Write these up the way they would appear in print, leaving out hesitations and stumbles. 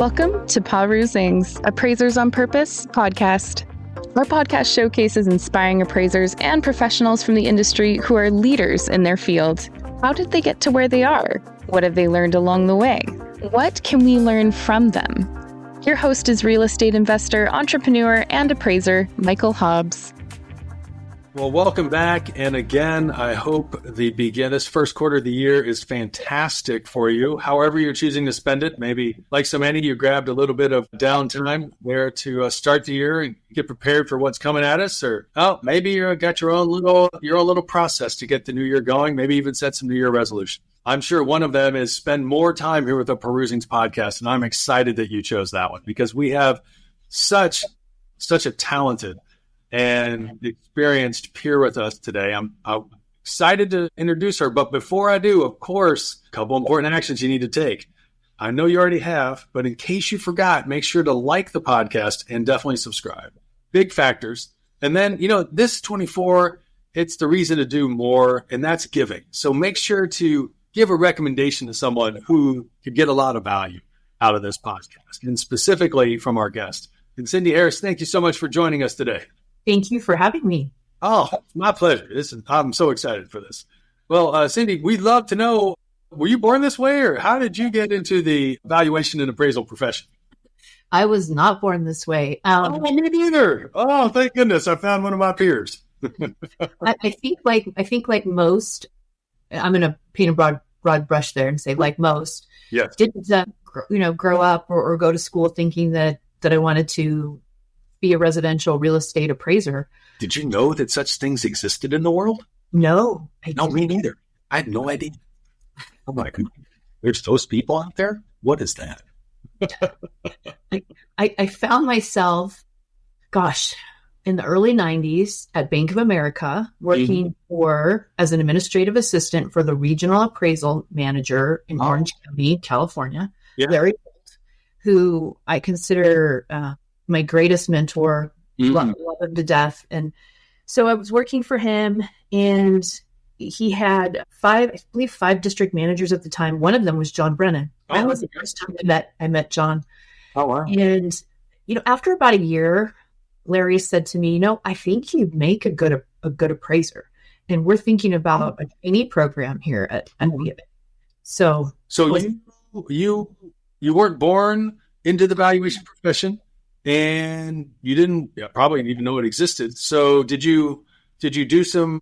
Welcome to Perusing's Appraisers on Purpose podcast. Our podcast showcases inspiring appraisers and professionals from the industry who are leaders in their field. How did they get to where they are? What have they learned along the way? What can we learn from them? Your host is real estate investor, entrepreneur, and appraiser, Michael Hobbs. Well, welcome back. And again, I hope this first quarter of the year is fantastic for you. However you're choosing to spend it, maybe like so many, you grabbed a little bit of downtime there to start the year and get prepared for what's coming at us. Or maybe you got your own little process to get the new year going. Maybe even set some new year resolutions. I'm sure one of them is spend more time here with the Perusing's podcast. And I'm excited that you chose that one because we have such a talented and experienced peer with us today. I'm excited to introduce her. But before I do, of course, a couple important actions you need to take. I know you already have, but in case you forgot, make sure to like the podcast and definitely subscribe. Big factors. And then, this 24, it's the reason to do more, and that's giving. So make sure to give a recommendation to someone who could get a lot of value out of this podcast, and specifically from our guest. And Cindi Harris, thank you so much for joining us today. Thank you for having me. Oh, my pleasure. I'm so excited for this. Well, Cindi, we'd love to know, were you born this way, or how did you get into the valuation and appraisal profession? I was not born this way. Me neither. Oh, thank goodness. I found one of my peers. I think like most, I'm going to paint a broad brush there and say like most, yes, didn't grow up or go to school thinking that I wanted to be a residential real estate appraiser. Did you know that such things existed in the world? No. Me neither. I had no idea. I'm like, there's those people out there? What is that? I found myself, in the early 90s at Bank of America, working as an administrative assistant for the regional appraisal manager in Orange County, California, Larry Holt, who I consider my greatest mentor, love him to death. And so I was working for him, and he had five district managers at the time. One of them was John Brennan. That was the first time I met John. Oh, wow. And, after about a year, Larry said to me, I think you'd make a good appraiser. And we're thinking about a trainee program here at NBA. So you weren't born into the valuation profession, and you didn't probably even know it existed. So did you do some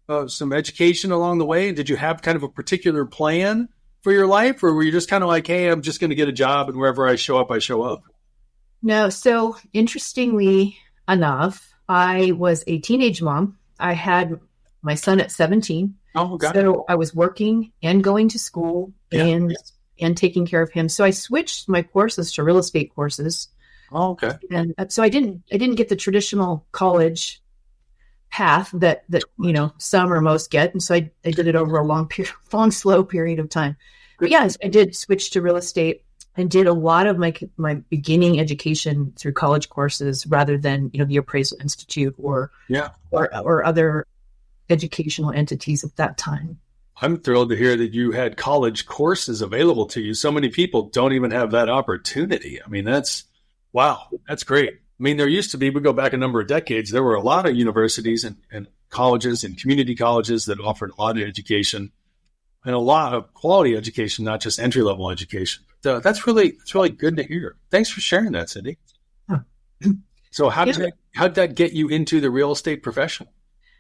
education along the way? Did you have kind of a particular plan for your life, or were you just kind of like, hey, I'm just going to get a job, and wherever I show up, I show up? No. So interestingly enough, I was a teenage mom. I had my son at 17. Oh, got it. So I was working and going to school and taking care of him. So I switched my courses to real estate courses. Oh, okay. And so I didn't get the traditional college path that some or most get, and so I did it over a long, slow period of time. But yes, I did switch to real estate and did a lot of my beginning education through college courses rather than the Appraisal Institute or other educational entities at that time. I'm thrilled to hear that you had college courses available to you. So many people don't even have that opportunity. I mean, that's great. I mean, there used to be, we go back a number of decades, there were a lot of universities and colleges and community colleges that offered a lot of education and a lot of quality education, not just entry-level education. So that's really good to hear. Thanks for sharing that, Cindi. Huh. So how did that get you into the real estate profession?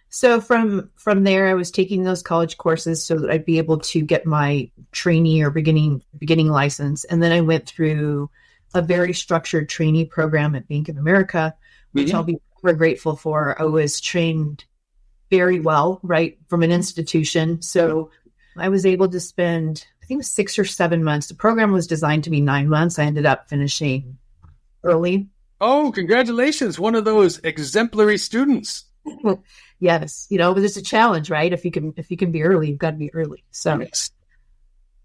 So from there, I was taking those college courses so that I'd be able to get my trainee or beginning license. And then I went through a very structured trainee program at Bank of America, which I'll be very grateful for. I was trained very well, right, from an institution. So I was able to spend, I think it was 6 or 7 months. The program was designed to be 9 months. I ended up finishing early. Oh, congratulations. One of those exemplary students. Yes. But it's a challenge, right? If you can be early, you've got to be early. So yes.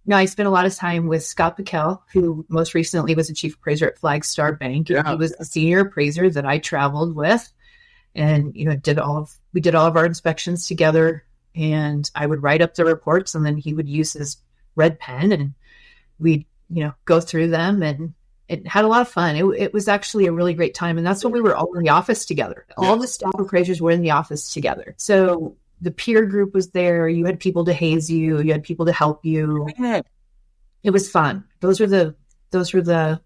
No, I spent a lot of time with Scott Piquel, who most recently was the chief appraiser at Flagstar Bank. Yeah. He was the senior appraiser that I traveled with, and we did all of our inspections together. And I would write up the reports, and then he would use his red pen, and we'd go through them and it had a lot of fun. It was actually a really great time. And that's when we were all in the office together. All the staff appraisers were in the office together. So the peer group was there. You had people to haze you. You had people to help you. It was fun. Those were the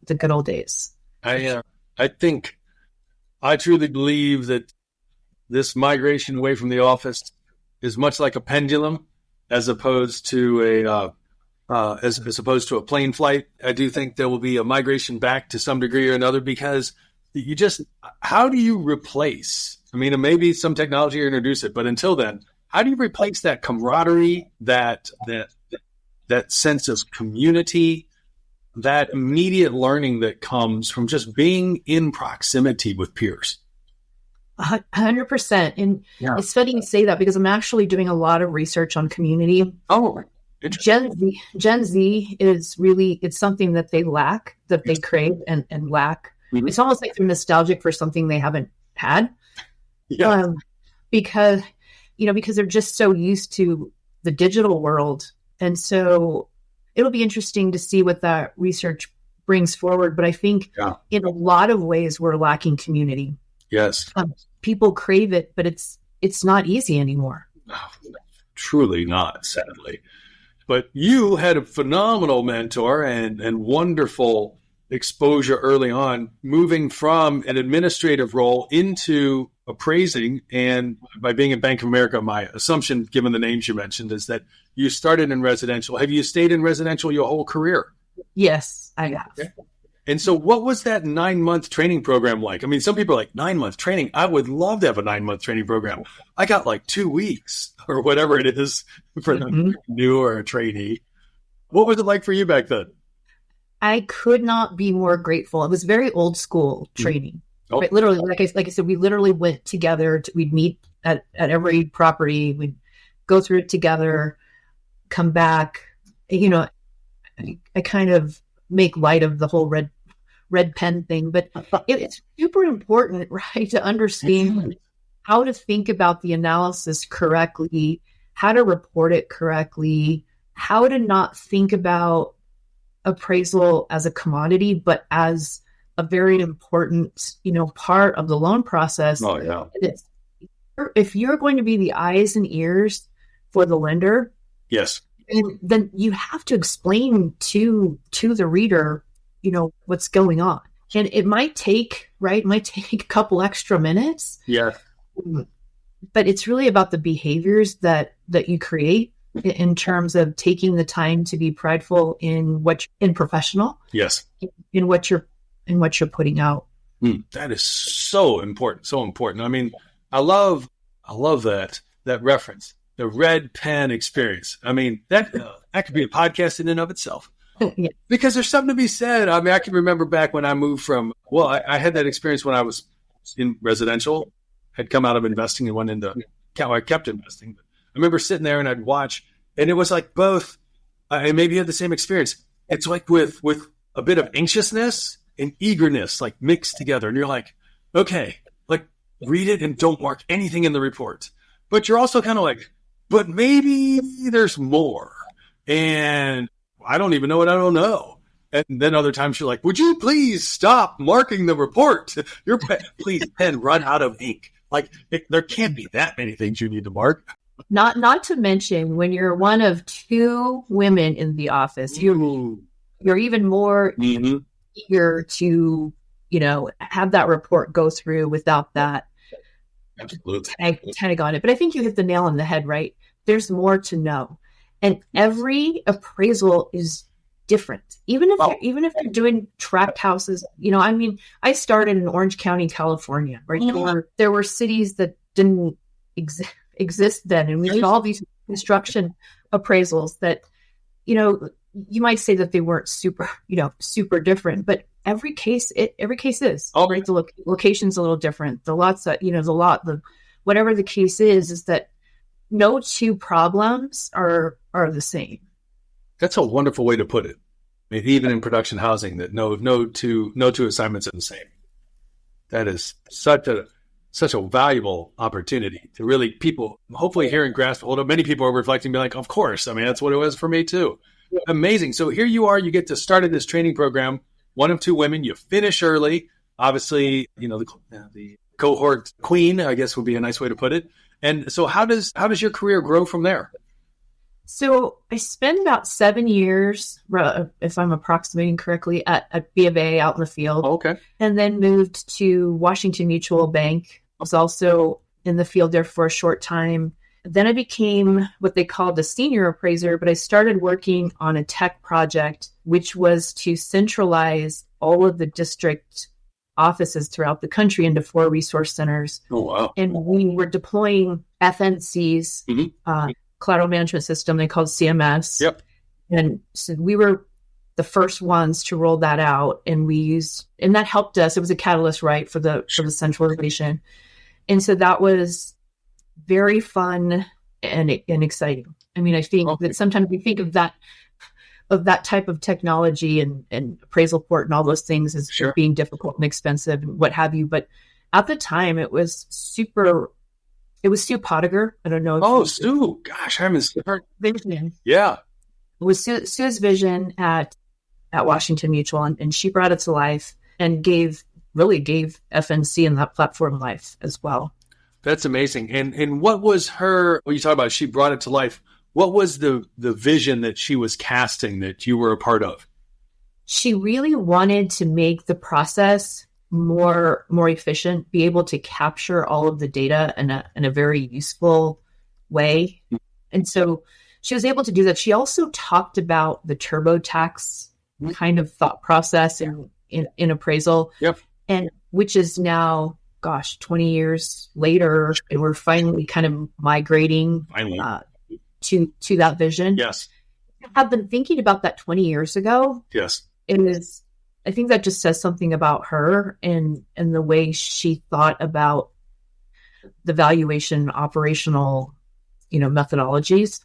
good old days. I truly believe that this migration away from the office is much like a pendulum, as opposed to a plane flight. I do think there will be a migration back to some degree or another, because how do you replace? I mean, maybe some technology introduce it, but until then, how do you replace that camaraderie, that sense of community, that immediate learning that comes from just being in proximity with peers? 100%. And it's funny you say that, because I'm actually doing a lot of research on community. Oh, Gen Z is really, it's something that they lack, that they crave and lack. Mm-hmm. It's almost like they're nostalgic for something they haven't had. Yeah. Because they're just so used to the digital world. And so it'll be interesting to see what that research brings forward. But I think in a lot of ways, we're lacking community. Yes. People crave it, but it's not easy anymore. No, truly not, sadly. But you had a phenomenal mentor and wonderful exposure early on, moving from an administrative role into appraising. And by being in Bank of America, my assumption, given the names you mentioned, is that you started in residential. Have you stayed in residential your whole career? Yes, I have. Okay. And so what was that 9-month training program like? I mean, some people are like, 9-month training. I would love to have a 9-month training program. I got like 2 weeks or whatever it is for the new or a trainee. What was it like for you back then? I could not be more grateful. It was very old school training. Oh. Right? Literally, like I said, we literally went together. We'd meet at every property. We'd go through it together, come back. I kind of make light of the whole red pen thing, but it's super important, right, to understand how to think about the analysis correctly, how to report it correctly, how to not think about appraisal as a commodity, but as a very important, part of the loan process. Oh, yeah. If you're going to be the eyes and ears for the lender, yes, then you have to explain to the reader, what's going on. And it might take a couple extra minutes. Yeah. But it's really about the behaviors that you create in terms of taking the time to be prideful in professional. Yes. In what you're putting out. That is so important. So important. I mean, I love that reference, the red pen experience. I mean, that could be a podcast in and of itself. Yeah. Because there's something to be said. I mean, I can remember back when I moved from, I had that experience when I was in residential, had come out of investing and went into, I kept investing. But I remember sitting there and I'd watch, and it was like both, and maybe you had the same experience. It's like with a bit of anxiousness and eagerness, like mixed together. And you're like, okay, like read it and don't mark anything in the report. But you're also kind of like, but maybe there's more. And I don't even know what I don't know. And then other times you're like, would you please stop marking the report? Your please pen run out of ink. Like there can't be that many things you need to mark. Not to mention when you're one of 2 women in the office, you're even more eager to, have that report go through without that. Absolutely. I kind of got it. But I think you hit the nail on the head, right? There's more to know. And every appraisal is different. Even if you're doing tract houses, I started in Orange County, California, right? There were cities that didn't exist then. And we did all these construction appraisals that, you might say that they weren't super different, but every case is, right? The location's a little different. The lots, whatever the case is that no 2 problems are the same. That's a wonderful way to put it. I mean, even in production housing, that no two assignments are the same. That is such a valuable opportunity to really people hopefully hear and grasp hold of. Many people are reflecting, be like, of course. I mean, that's what it was for me too. Yeah. Amazing. So here you are, you get to start in this training program. one of two women. You finish early. Obviously, the cohort queen, I guess would be a nice way to put it. And so how does your career grow from there? So I spent about 7 years, if I'm approximating correctly, at B of A out in the field. Okay. And then moved to Washington Mutual Bank. I was also in the field there for a short time. Then I became what they called a senior appraiser, but I started working on a tech project, which was to centralize all of the district offices throughout the country into 4 resource centers. Oh, wow. And we were deploying FNC's collateral management system they called CMS. Yep. And so we were the first ones to roll that out, and and that helped us. It was a catalyst, right, for the centralization. And so that was very fun and exciting. I mean, I think that sometimes we think of that type of technology and appraisal port and all those things as being difficult and expensive and what have you. But at the time, it was Stu Pottiger. I don't know. Stu. Gosh, I haven't heard. Vision. Yeah. It was Sue's vision at Washington Mutual, and she brought it to life and gave FNC and that platform life as well. That's amazing. And what was when you talk about she brought it to life, what was the vision that she was casting that you were a part of? She really wanted to make the process more efficient, be able to capture all of the data in a very useful way. And so she was able to do that. She also talked about the TurboTax kind of thought process in appraisal. Yep. And which is now, 20 years later, and we're finally kind of migrating to that vision. Yes. I've been thinking about that 20 years ago. Yes. I think that just says something about her and the way she thought about the valuation operational, methodologies.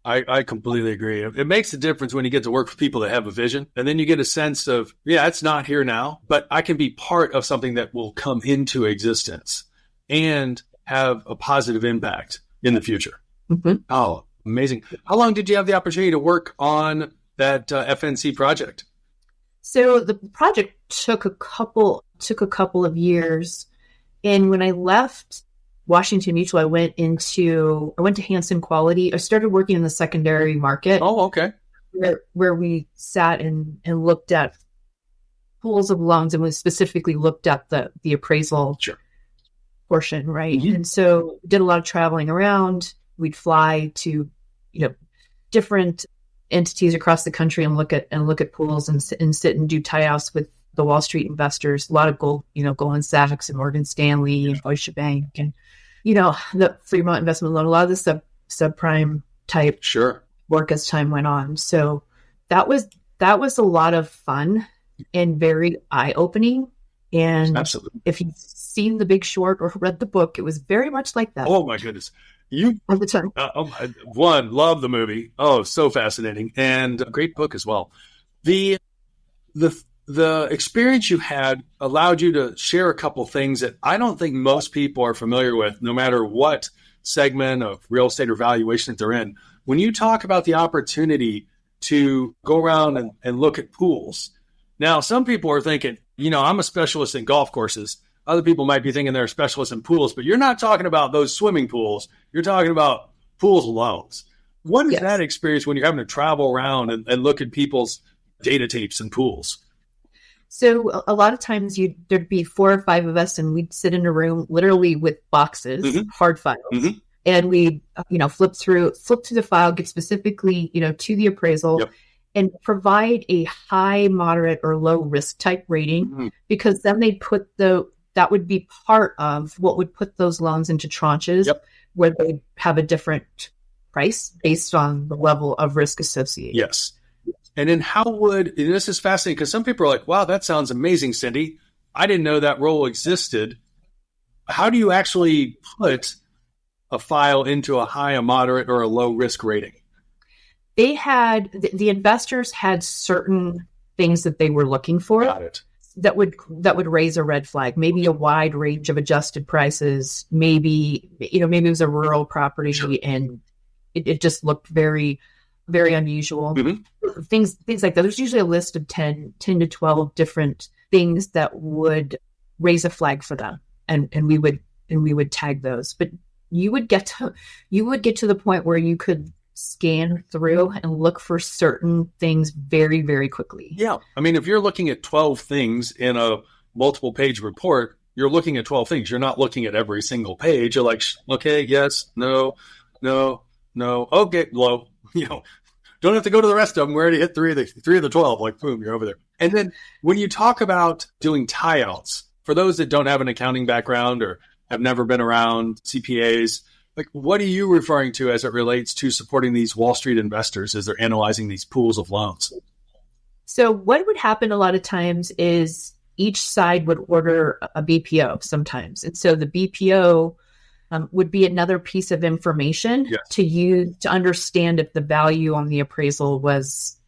I completely agree. It makes a difference when you get to work with people that have a vision, and then you get a sense of, it's not here now, but I can be part of something that will come into existence and have a positive impact in the future. Mm-hmm. Oh, amazing. How long did you have the opportunity to work on that FNC project? So the project took a couple of years. And when I left Washington Mutual, I went to Hanson Quality. I started working in the secondary market. Oh, okay. Where we sat and looked at pools of loans, and we specifically looked at the appraisal portion, right? Mm-hmm. And so did a lot of traveling around. We'd fly to, different entities across the country and look at pools and sit and do tie-outs with the Wall Street investors. A lot of Goldman Sachs and Morgan Stanley and Deutsche Bank and the Fremont Investment Loan. A lot of the subprime type work as time went on. So that was a lot of fun and very eye-opening. And absolutely, if you've seen The Big Short or read the book, it was very much like that. Oh my goodness. You at the time. Love the movie. Oh, so fascinating, and a great book as well. The experience you had allowed you to share a couple things that I don't think most people are familiar with, no matter what segment of real estate or valuation that they're in. When you talk about the opportunity to go around and look at pools, now some people are thinking, I'm a specialist in golf courses. Other people might be thinking they're a specialist in pools, but you're not talking about those swimming pools. You're talking about pools and loans. What is that experience when you're having to travel around and look at people's data tapes and pools? So a lot of times there'd be 4 or 5 of us, and we'd sit in a room literally with boxes, hard files, and we'd flip through the file, get specifically to the appraisal, and provide a high, moderate, or low risk type rating, because then they'd put that would be part of what would put those loans into tranches where they have a different price based on the level of risk associated. Yes. And then and this is fascinating because some people are like, wow, that sounds amazing, Cindi. I didn't know that role existed. How do you actually put a file into a high, a moderate, or a low risk rating? They had, the investors had certain things that they were looking for. Got it. That would raise a red flag. Maybe a wide range of adjusted prices. Maybe it was a rural property and it just looked very very unusual. Mm-hmm. Things like that. There's usually a list of 10 to 12 different things that would raise a flag for them. And we would tag those. But you would get to the point where you could scan through and look for certain things very, very quickly. Yeah. I mean, if you're looking at 12 things in a multiple page report, you're looking at 12 things. You're not looking at every single page. You're like, okay, yes, no, okay, low. Don't have to go to the rest of them. We already hit three of the 12. Like, boom, you're over there. And then when you talk about doing tie-outs, for those that don't have an accounting background or have never been around CPAs, like, what are you referring to as it relates to supporting these Wall Street investors as they're analyzing these pools of loans? So what would happen a lot of times is each side would order a BPO sometimes. And so the BPO would be another piece of information to use to understand if the value on the appraisal was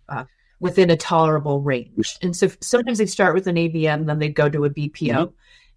within a tolerable range. And so sometimes they start with an AVM, then they go to a BPO,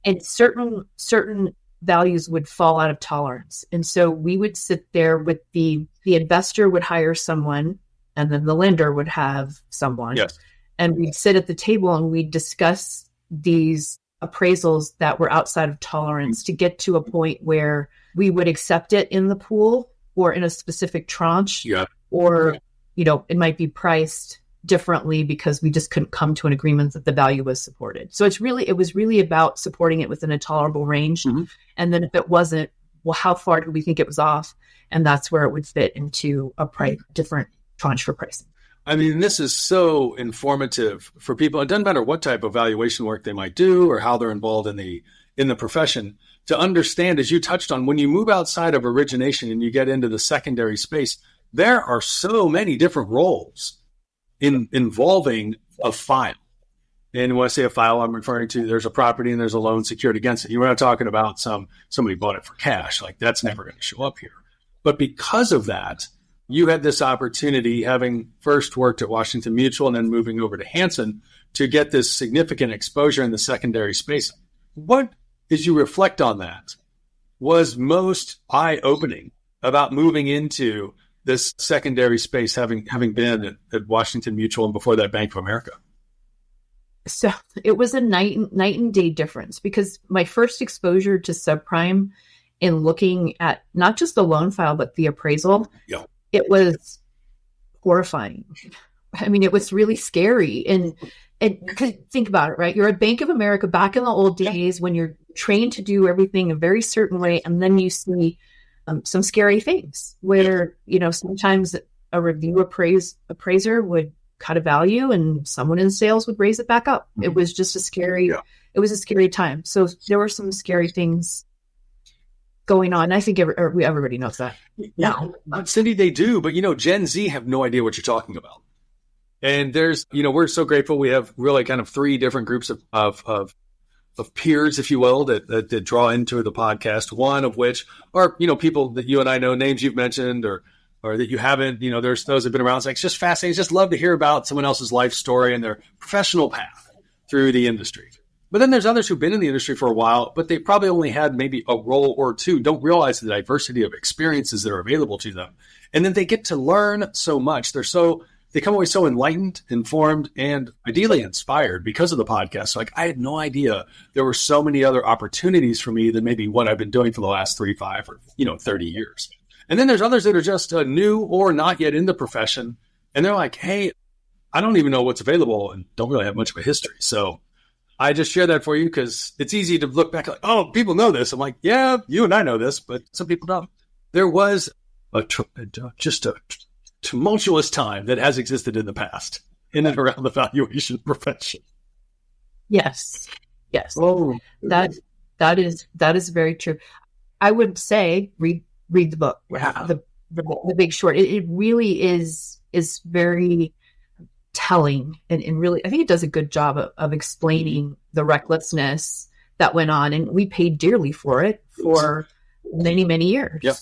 and certain values would fall out of tolerance. And so we would sit there with the investor would hire someone, and then the lender would have someone. Yes. And we'd sit at the table and we'd discuss these appraisals that were outside of tolerance to get to a point where we would accept it in the pool or in a specific tranche, or, it might be priced differently because we just couldn't come to an agreement that the value was supported. So it was really about supporting it within a tolerable range. Mm-hmm. And then if it wasn't, well, how far did we think it was off? And that's where it would fit into a different tranche for pricing. I mean, this is so informative for people. It doesn't matter what type of valuation work they might do or how they're involved in the profession, to understand, as you touched on, when you move outside of origination and you get into the secondary space, there are so many different roles involving a file. And when I say a file, I'm referring to there's a property and there's a loan secured against it. You're not talking about somebody bought it for cash. Like, that's never going to show up here. But because of that, you had this opportunity, having first worked at Washington Mutual and then moving over to Hansen, to get this significant exposure in the secondary space. What, as you reflect on that, was most eye-opening about moving into this secondary space, having been at Washington Mutual and before that Bank of America? So it was a night and day difference, because my first exposure to subprime in looking at not just the loan file, but the appraisal, it was horrifying. I mean, it was really scary. And think about it, right? You're at Bank of America back in the old days when you're trained to do everything a very certain way. And then you see some scary things where, sometimes a review appraiser would cut a value and someone in sales would raise it back up. Mm-hmm. It was just it was a scary time. So there were some scary things going on. I think everybody knows that now. Cindi, they do, but Gen Z have no idea what you're talking about. And there's, we're so grateful we have really kind of three different groups of peers, if you will, that draw into the podcast. One of which are, people that you and I know, names you've mentioned or that you haven't. There's those that have been around. It's like, it's just fascinating. It's just love to hear about someone else's life story and their professional path through the industry. But then there's others who've been in the industry for a while, but they probably only had maybe a role or two, don't realize the diversity of experiences that are available to them. And then they get to learn so much. They come away so enlightened, informed, and ideally inspired because of the podcast. So, I had no idea there were so many other opportunities for me than maybe what I've been doing for the last 3, 5, or 30 years. And then there's others that are just new or not yet in the profession. And they're like, hey, I don't even know what's available and don't really have much of a history. So I just share that for you because it's easy to look back like, oh, people know this. I'm like, yeah, you and I know this, but some people don't. There was just a tumultuous time that has existed in the past in and around the valuation profession. Yes. Oh, that is very true. I would say read the book. Wow. The Big Short. It really is very telling and really, I think it does a good job of explaining the recklessness that went on, and we paid dearly for it for many, many years. Yep.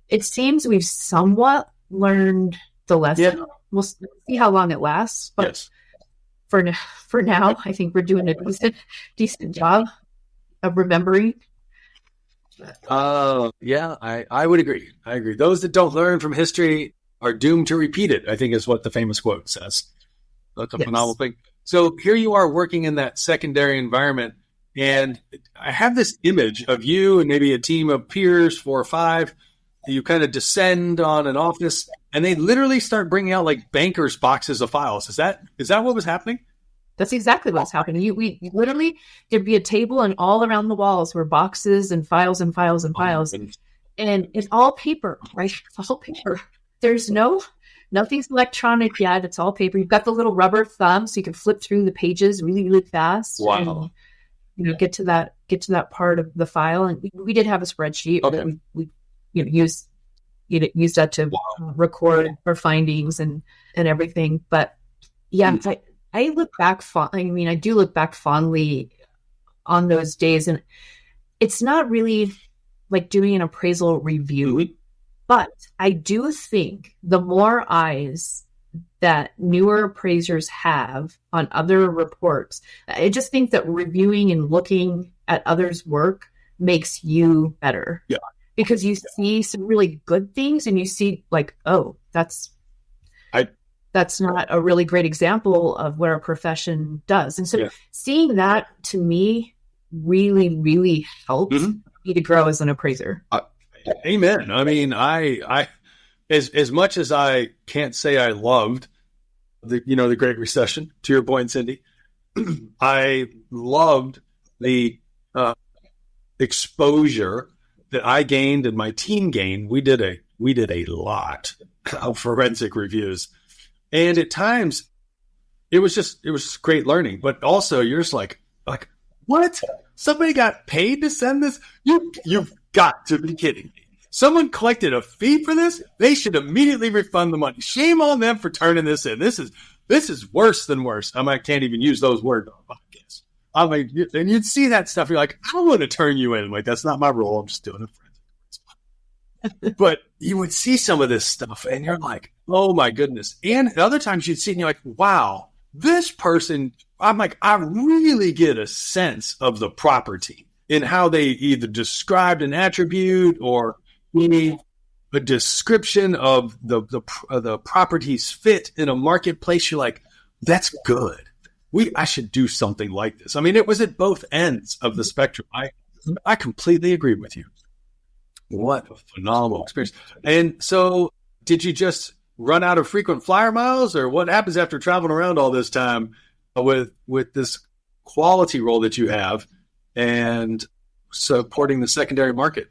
It seems we've somewhat learned the lesson. Yeah. We'll see how long it lasts, but yes. For now, I think we're doing a decent job of remembering. Yeah, I would agree. I agree. Those that don't learn from history are doomed to repeat it, I think is what the famous quote says. That's a Yes. phenomenal thing. So here you are working in that secondary environment, and I have this image of you and maybe a team of peers, 4 or 5. You kind of descend on an office, and they literally start bringing out like bankers' boxes of files. Is that what was happening? That's exactly what's happening. We literally, there'd be a table, and all around the walls were boxes and files and files and files. And it's all paper, right? It's all paper. There's nothing's electronic yet. It's all paper. You've got the little rubber thumb, so you can flip through the pages really, really fast. Wow. And, get to that part of the file. And we did have a spreadsheet that we used that to record our findings and everything. But yeah, I look back. I do look back fondly on those days, and it's not really like doing an appraisal review. Mm-hmm. But I do think the more eyes that newer appraisers have on other reports, I just think that reviewing and looking at others' work makes you better. Yeah. Because you see some really good things, and you see like, oh, that's not a really great example of what our profession does. And so seeing that, to me, really, really helps me to grow as an appraiser. Amen. I mean, I as much as I can't say I loved the Great Recession, to your point, Cindi, I loved the exposure that I gained and my team gained. We did a lot of forensic reviews, and at times it was great learning. But also, you're just like what? Somebody got paid to send this? You've got to be kidding me. Someone collected a fee for this? They should immediately refund the money. Shame on them for turning this in. This is worse than worse. I can't even use those words on a podcast. And you'd see that stuff. You're like, I don't want to turn you in. Like, that's not my role. I'm just doing it. But you would see some of this stuff, and you're like, oh my goodness. And other times you'd see, and you're like, wow, this person. I'm like, I really get a sense of the property in how they either described an attribute or a description of the property's fit in a marketplace. You're like, that's good. I should do something like this. I mean, it was at both ends of the spectrum. I completely agree with you. What a phenomenal experience. And so did you just run out of frequent flyer miles, or what happens after traveling around all this time with this quality role that you have and supporting the secondary market?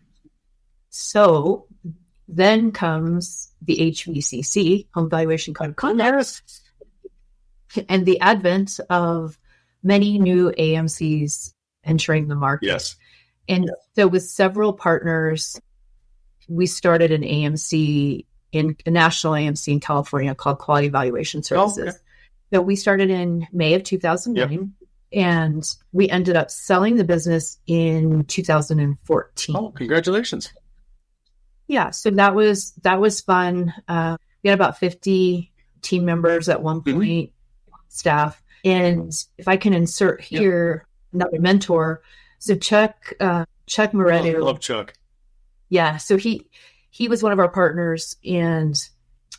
So then comes the HVCC, Home Valuation Code of Conduct, and the advent of many new AMCs entering the market. Yes. And so with several partners, we started a national AMC in California called Quality Valuation Services. Oh, okay. So we started in May of 2009, and we ended up selling the business in 2014. Oh, congratulations. Yeah, so that was fun. We had about 50 team members at one point, staff. And if I can insert here another mentor, so Chuck Moretti. Love Chuck. Yeah, so he was one of our partners, and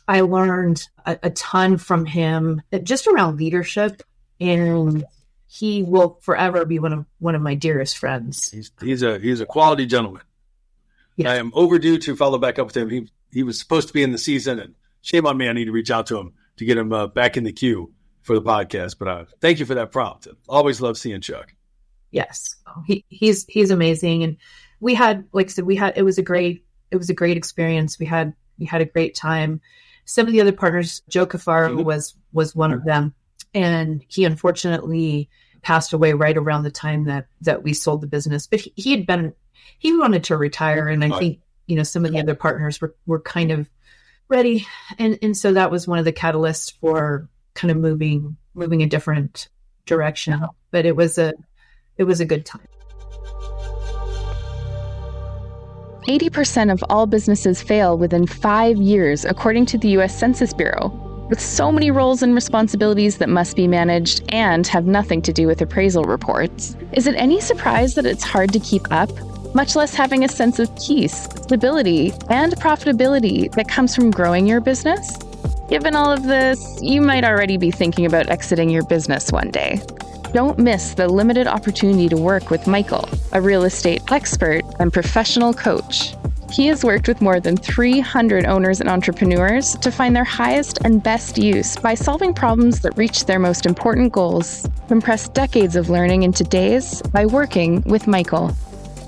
I learned a ton from him just around leadership, and he will forever be one of my dearest friends. He's a quality gentleman. Yes. I am overdue to follow back up with him. He was supposed to be in the season, and shame on me. I need to reach out to him to get him back in the queue for the podcast. But thank you for that prompt. Always love seeing Chuck. Yes, he's amazing, and we had, like I said, it was a great experience. We had a great time. Some of the other partners, Joe Cafaro was one of them, and he unfortunately passed away right around the time that we sold the business. But he wanted to retire, and I think some of the other partners were kind of ready, and so that was one of the catalysts for kind of moving a different direction. But it was a good time. 80% of all businesses fail within 5 years, according to the U.S. Census Bureau. With so many roles and responsibilities that must be managed and have nothing to do with appraisal reports, is it any surprise that it's hard to keep up? much less having a sense of peace, stability, and profitability that comes from growing your business? Given all of this, you might already be thinking about exiting your business one day. Don't miss the limited opportunity to work with Michael, a real estate expert and professional coach. He has worked with more than 300 owners and entrepreneurs to find their highest and best use by solving problems that reach their most important goals. Compress decades of learning into days by working with Michael.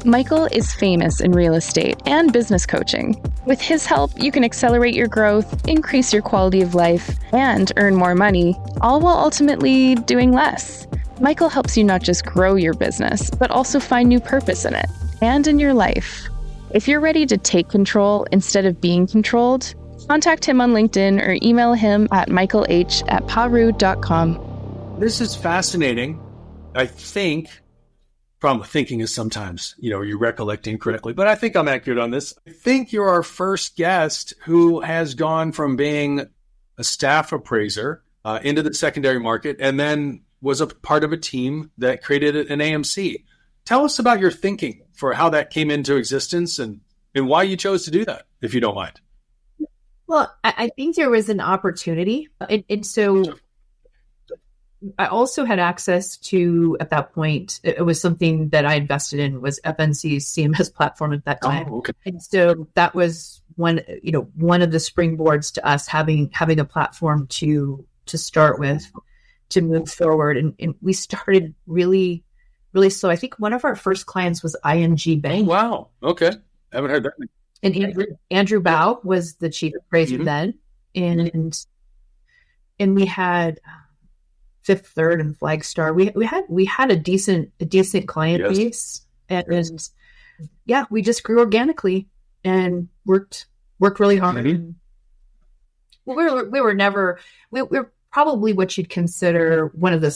Michael is famous in real estate and business coaching. With his help, you can accelerate your growth, increase your quality of life, and earn more money, all while ultimately doing less. Michael helps you not just grow your business, but also find new purpose in it and in your life. If you're ready to take control instead of being controlled, contact him on LinkedIn or email him at michaelh@paru.com. This is fascinating. I think, problem with thinking is sometimes, you recollect incorrectly, but I think I'm accurate on this. I think you're our first guest who has gone from being a staff appraiser into the secondary market and then was a part of a team that created an AMC. Tell us about your thinking for how that came into existence and why you chose to do that, if you don't mind. Well, I think there was an opportunity. And so I also had access to, at that point, it was something that I invested in, was FNC's CMS platform at that time. Oh, okay. And so that was one of the springboards to us having a platform to start with, to move forward. And we started really slow. I think one of our first clients was ING Bank. Oh, wow. Okay. Haven't heard that. And Andrew Bao was the chief appraiser then. And we had Fifth Third and Flagstar. We had a decent client base. And we just grew organically and worked really hard. Mm-hmm. We were probably what you'd consider one of the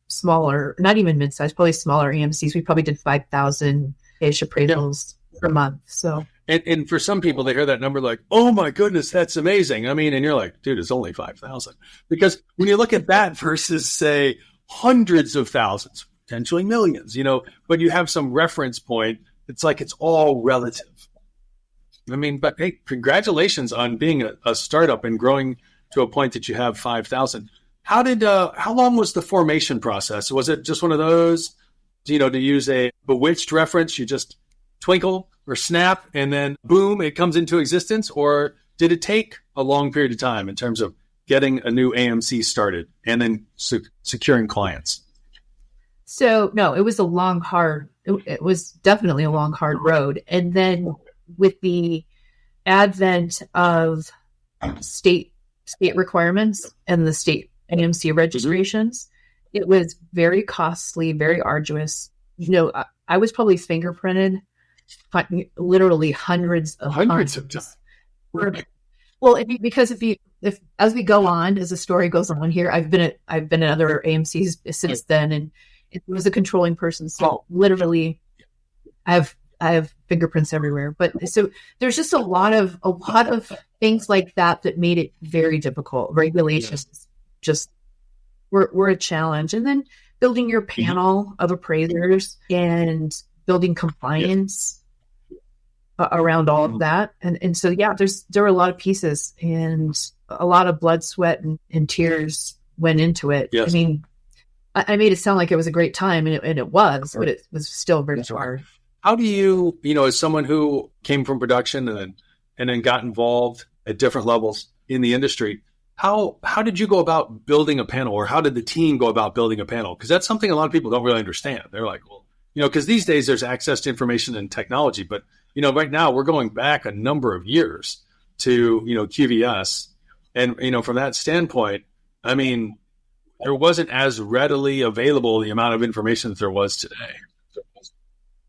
smaller, not even mid-sized, probably smaller AMCs. We probably did 5,000-ish appraisals per month. So, and for some people, they hear that number like, oh my goodness, that's amazing. I mean, and you're like, dude, it's only 5,000. Because when you look at that versus, say, hundreds of thousands, potentially millions, but you have some reference point, it's like it's all relative. I mean, but hey, congratulations on being a startup and growing to a point that you have 5,000. How long was the formation process? Was it just one of those, to use a bewitched reference, you just twinkle or snap and then boom, it comes into existence? Or did it take a long period of time in terms of getting a new AMC started and then securing clients? So no, it was it was definitely a long, hard road. And then with the advent of state requirements and the state AMC registrations, it was very costly, very arduous. I was probably fingerprinted literally hundreds of times. Well, because if as we go on, as the story goes on here, I've been at other AMCs since then, and it was a controlling person. So literally, I have fingerprints everywhere. But so there's just a lot of things like that made it very difficult. Regulations just were a challenge, and then building your panel of appraisers and building compliance around all of that. And so, there were a lot of pieces and a lot of blood, sweat, and tears went into it. Yes. I mean, I made it sound like it was a great time, and it was, but it was still very hard. How do you, as someone who came from production and then got involved at different levels in the industry, how did you go about building a panel, or how did the team go about building a panel? Because that's something a lot of people don't really understand. They're like, well, because these days there's access to information and technology, but right now we're going back a number of years to, QVS. And, from that standpoint, I mean, there wasn't as readily available the amount of information that there was today.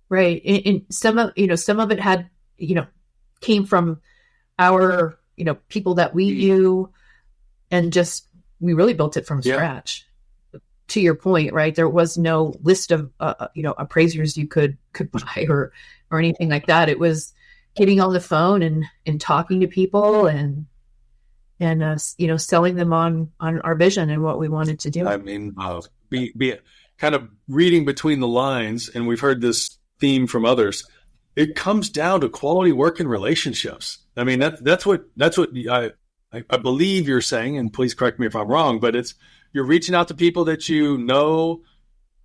Right. And some of it had, came from our, people that we knew, and just, we really built it from scratch. To your point, right? There was no list of, appraisers you could buy or anything like that. It was getting on the phone and talking to people and selling them on our vision and what we wanted to do. I mean, be kind of reading between the lines, and we've heard this theme from others. it comes down to quality work and relationships. I mean, that's what I believe you're saying, and please correct me if I'm wrong, but you're reaching out to people that you know,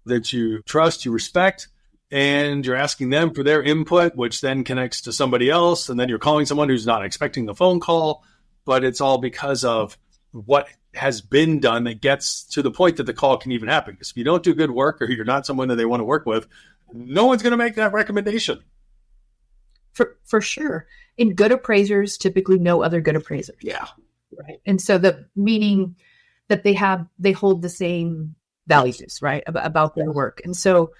that you trust, you respect, and you're asking them for their input, which then connects to somebody else. And then you're calling someone who's not expecting the phone call, but it's all because of what has been done that gets to the point that the call can even happen. Because if you don't do good work, or you're not someone that they want to work with, no one's going to make that recommendation. For sure. And good appraisers typically know other good appraisers. Yeah. Right. And so the meaning that they hold the same values, right, about their work. And so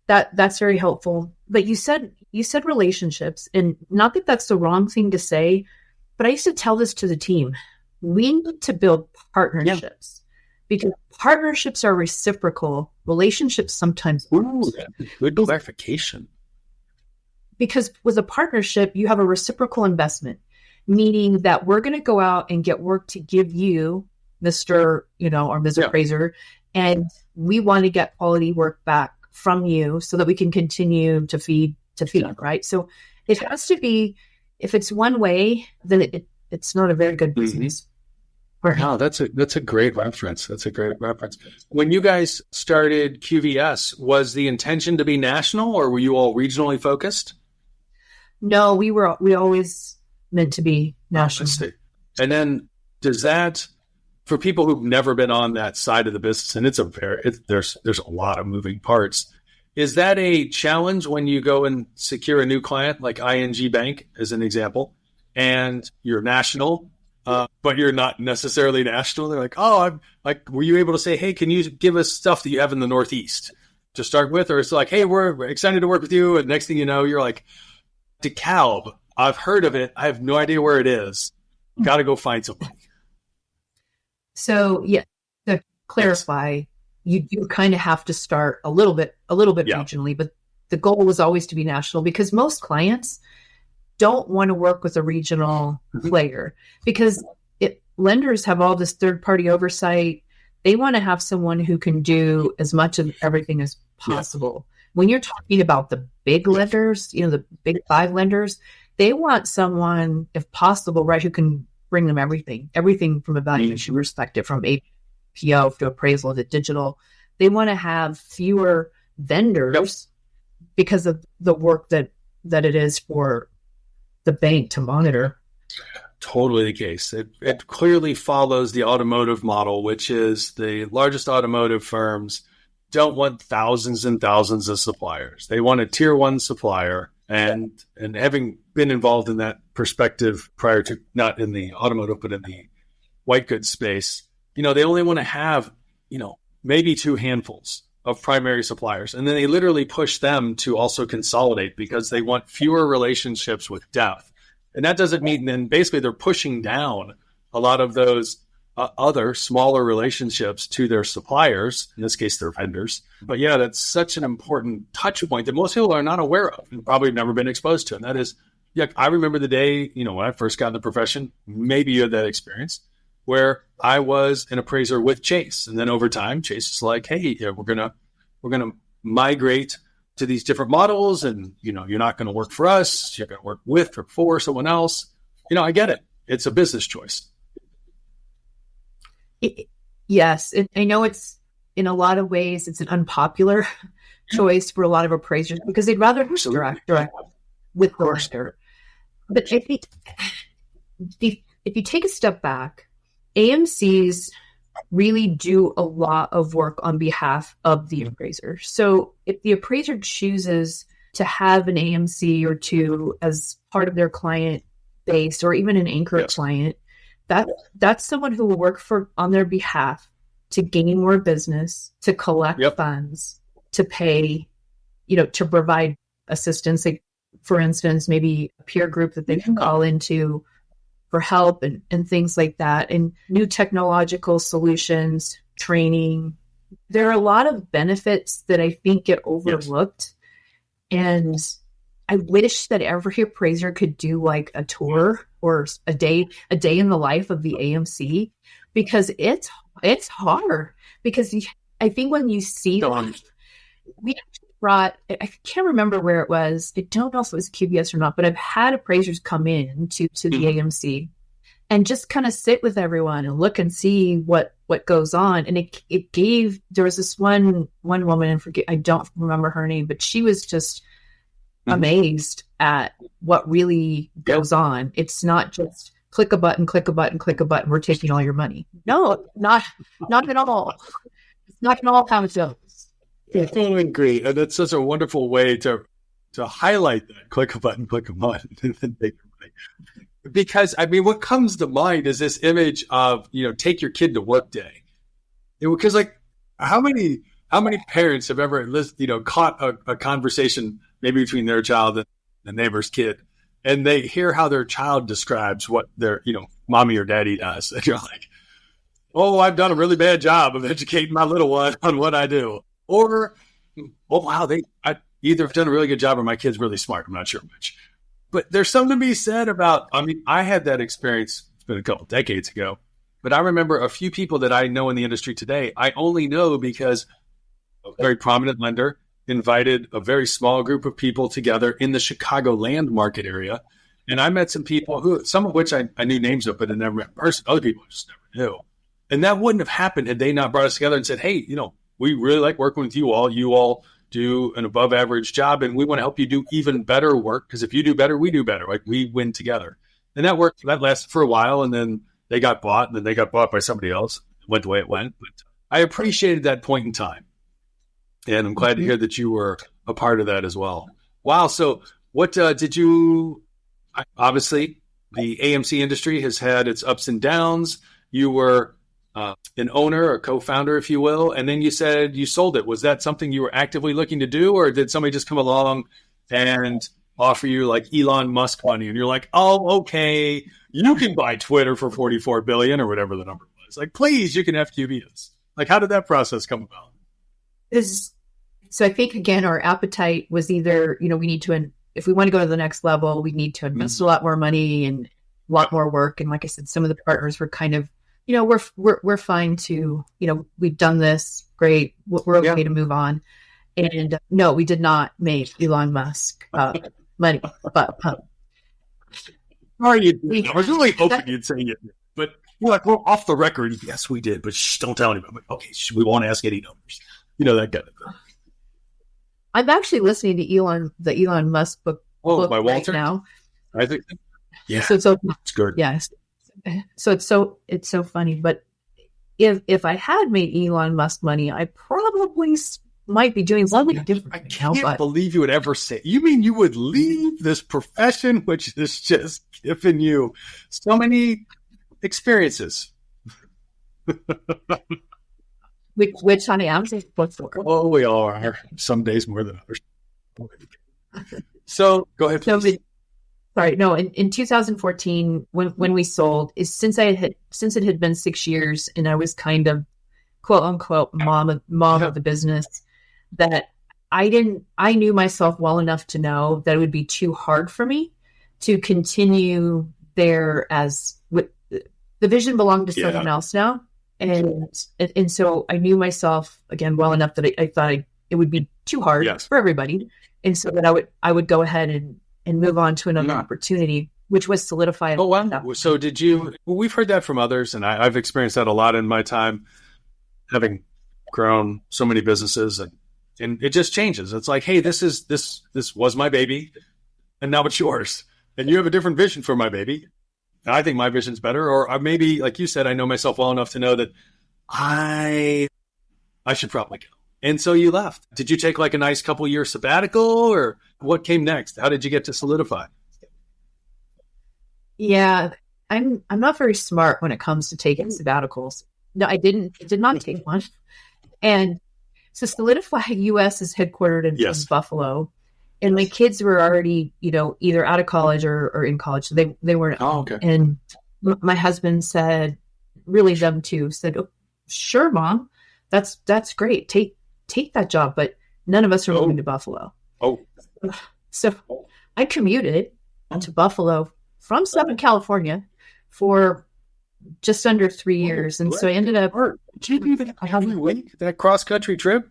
that's very helpful. But you said relationships, and not that that's the wrong thing to say, but I used to tell this to the team. We need to build partnerships because partnerships are reciprocal. Relationships sometimes aren't. Good clarification. Because with a partnership, you have a reciprocal investment, meaning that we're going to go out and get work to give you, Mr. Or Ms. Appraiser, and we want to get quality work back from you so that we can continue to feed, right? So it has to be, if it's one way, then it's not a very good business. No, that's a great reference. That's a great reference. When you guys started QVS, was the intention to be national, or were you all regionally focused? No, we always meant to be national. And then does that, for people who've never been on that side of the business, and there's a lot of moving parts, is that a challenge when you go and secure a new client like ING Bank as an example, and you're national, but you're not necessarily national? They're like, were you able to say, hey, can you give us stuff that you have in the Northeast to start with? Or it's like, hey, we're excited to work with you. And next thing you know, you're like, DeKalb, I've heard of it. I have no idea where it is. Got to go find something. So, to clarify, you do kind of have to start a little bit regionally, but the goal was always to be national, because most clients don't want to work with a regional player, because lenders have all this third-party oversight. They want to have someone who can do as much of everything as possible. Yeah. When you're talking about the big lenders, the big 5 lenders, they want someone, if possible, right, who can bring them everything from a valuation perspective, from APO to appraisal to digital. They want to have fewer vendors because of the work that it is for the bank to monitor. Totally the case. It clearly follows the automotive model, which is the largest automotive firms don't want thousands and thousands of suppliers. They want a tier 1 supplier. And having been involved in that perspective prior to, not in the automotive, but in the white goods space, they only want to have, maybe 2 handfuls of primary suppliers. And then they literally push them to also consolidate because they want fewer relationships with depth. And that doesn't mean then basically they're pushing down a lot of those other smaller relationships to their suppliers, in this case, their vendors. But yeah, that's such an important touch point that most people are not aware of and probably have never been exposed to. And that is, I remember the day, when I first got in the profession, maybe you had that experience, where I was an appraiser with Chase. And then over time, Chase is like, hey, we're gonna migrate to these different models, and you're not going to work for us. You're going to work with or for someone else. I get it. It's a business choice. Yes. And I know it's, in a lot of ways, it's an unpopular choice for a lot of appraisers because they'd rather direct with the lender. But if you take a step back, AMCs really do a lot of work on behalf of the appraiser. So if the appraiser chooses to have an AMC or 2 as part of their client base, or even an anchor client, that's someone who will work on their behalf to gain more business, to collect funds, to pay, to provide assistance. Like, for instance, maybe a peer group that they can call into for help and things like that, and new technological solutions, training. There are a lot of benefits that I think get overlooked. And I wish that every appraiser could do like a tour or a day in the life of the AMC, because it's hard. Because I think when you see brought, I can't remember where it was. I don't know if it was QBS or not, but I've had appraisers come in to the AMC and just kind of sit with everyone and look and see what goes on. And it gave, there was this one woman, and I don't remember her name, but she was just amazed at what really goes on. It's not just click a button, we're taking all your money. No, not at all. It's not at all how it goes. I totally agree. And that's such a wonderful way to highlight that. Click a button, and then take your money. Because, I mean, what comes to mind is this image of, take your kid to work day. Because, like, how many parents have ever caught a conversation maybe between their child and the neighbor's kid, and they hear how their child describes what their, mommy or daddy does. And you're like, oh, I've done a really bad job of educating my little one on what I do. Or, oh, wow, I either have done a really good job or my kid's really smart. I'm not sure which. But there's something to be said about, I had that experience, it's been a couple decades ago, but I remember a few people that I know in the industry today, I only know because a very prominent lender invited a very small group of people together in the Chicago land market area. And I met some people some of which I knew names of, but I never met in person. Other people I just never knew. And that wouldn't have happened had they not brought us together and said, hey, we really like working with you all. You all do an above average job, and we want to help you do even better work, because if you do better, we do better. Like, we win together. And that worked. That lasted for a while, and then they got bought, and then they got bought by somebody else. It went the way it went. But I appreciated that point in time. And I'm glad to hear that you were a part of that as well. Wow. So what did you, obviously the AMC industry has had its ups and downs. You were an owner, a co-founder, if you will, and then you said you sold it. Was that something you were actively looking to do, or did somebody just come along and offer you like Elon Musk money, and you're like, oh, okay, you can buy Twitter for $44 billion or whatever the number was. Like, please, you can FQB us. Like, how did that process come about? So I think, again, our appetite was either, we need to, if we want to go to the next level, we need to invest a lot more money and a lot more work. And like I said, some of the partners were kind of, we're fine to, we've done this, great, we're okay to move on. And no, we did not make Elon Musk money. But I was really hoping you'd say it, but we're off the record. Yes, we did, but don't tell anybody. Okay, we won't ask any numbers. That kind of thing. I'm actually listening to the Elon Musk book by Walter right now. I think, yeah, so it's good. Yes. So it's so funny. But if I had made Elon Musk money, I probably might be doing something different. I can't believe you would ever say. You mean you would leave this profession, which is just giving you so many experiences? Which I am book for. Oh, we all are. Some days more than others. So go ahead, please. In 2014, when we sold, since it had been 6 years, and I was kind of quote unquote mom of the business, that I knew myself well enough to know that it would be too hard for me to continue there, as the vision belonged to someone else now. And so I knew myself again well enough that I thought it would be too hard for everybody. And so that I would go ahead and move on to another opportunity, which was solidified. Oh, wow. So did you, we've heard that from others, and I've experienced that a lot in my time, having grown so many businesses, and it just changes. It's like, hey, this was my baby, and now it's yours. And you have a different vision for my baby. And I think my vision's better, or maybe, like you said, I know myself well enough to know that I should probably go. And so you left. Did you take like a nice couple year sabbatical, or what came next? How did you get to Solidify? Yeah, I'm not very smart when it comes to taking sabbaticals. No, I did not take one. And so Solidify US is headquartered in Buffalo. And my kids were already, either out of college or in college. So they weren't. Oh, okay. And my husband said, really them too, said, oh, sure, Mom, that's great. Take that job. But none of us are moving to Buffalo. Oh. So I commuted to Buffalo from Southern California for just under 3 years. And so I ended up. Did you do that cross-country trip?